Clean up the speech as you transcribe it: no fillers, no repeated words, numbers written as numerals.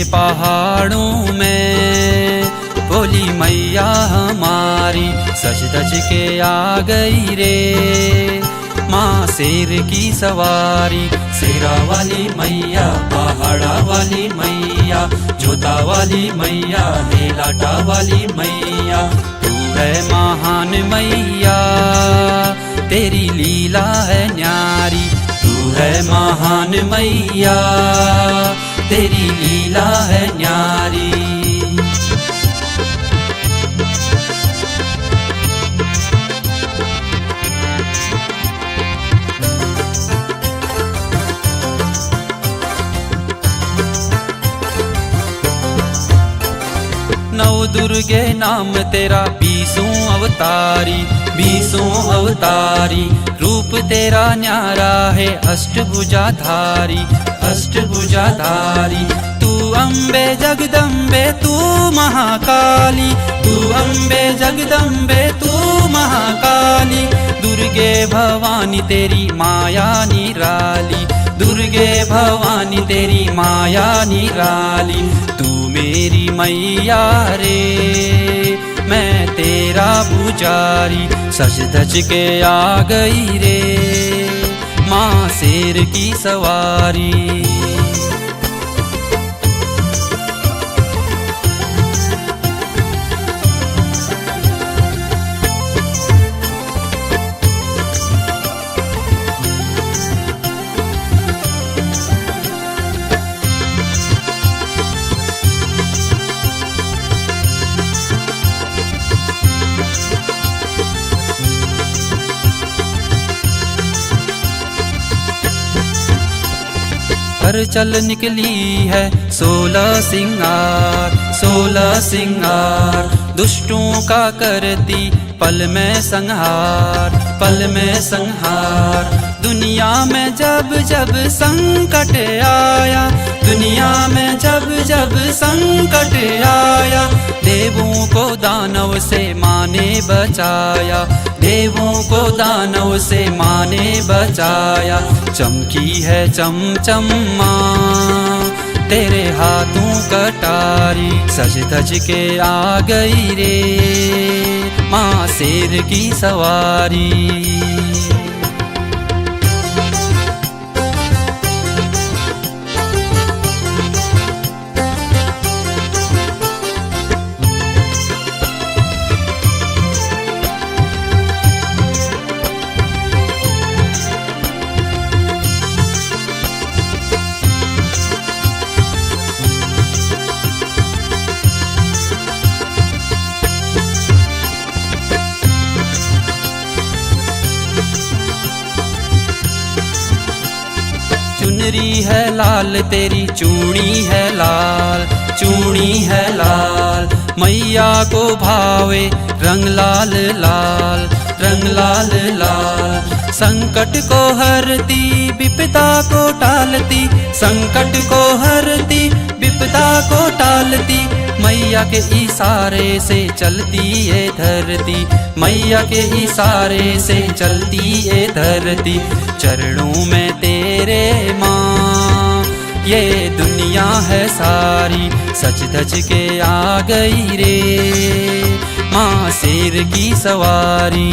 पहाड़ों में बोली मैया हमारी सज धज के आ गई रे माँ शेर की सवारी। शेरा वाली मैया, पहाड़ा वाली मैया, जोता वाली मैया, लाटा वाली मैया, तू है महान मैया, तेरी लीला है न्यारी। तू है महान मैया, तेरी लीला है न्यारी। नौ दुर्गे नाम तेरा, बीसों अवतारी, बीसों अवतारी, रूप तेरा न्यारा है अष्टभुजाधारी, अष्टभुजाधारी। तू अम्बे जगदम्बे तू महाकाली, तू अम्बे जगदम्बे तू महाकाली। दुर्गे भवानी तेरी माया निराली, दुर्गे भवानी तेरी माया निराली। तू मेरी मैया रे, मैं तेरा पुजारी, सज धज के आ गई रे माँ शेर की सवारी। घर चल निकली है 16 सिंगार, 16 सिंगार, दुष्टों का करती पल में संहार, पल में संहार। दुनिया में जब जब संकट आया, दुनिया में जब जब संकट आया, देवों को दानव से माँ ने बचाया, देवों को दानव से माँ ने बचाया। चमकी है चमचम माँ तेरे हाथों कटारी, सज धज के आ गई रे माँ शेर की सवारी। चुनरी है लाल तेरी, चूड़ी है लाल, चूड़ी है लाल। मैया को भावे रंग लाल लाल, रंग लाल लाल। संकट को हरती, विपदा को टालती, संकट को हरती, विपदा को टालती। मैया के इशारे से चलती है धरती, मैया के इशारे से चलती है धरती। चरणों में तेरे माँ ये दुनिया है सारी, सज धज के आ गई रे माँ शेर की सवारी।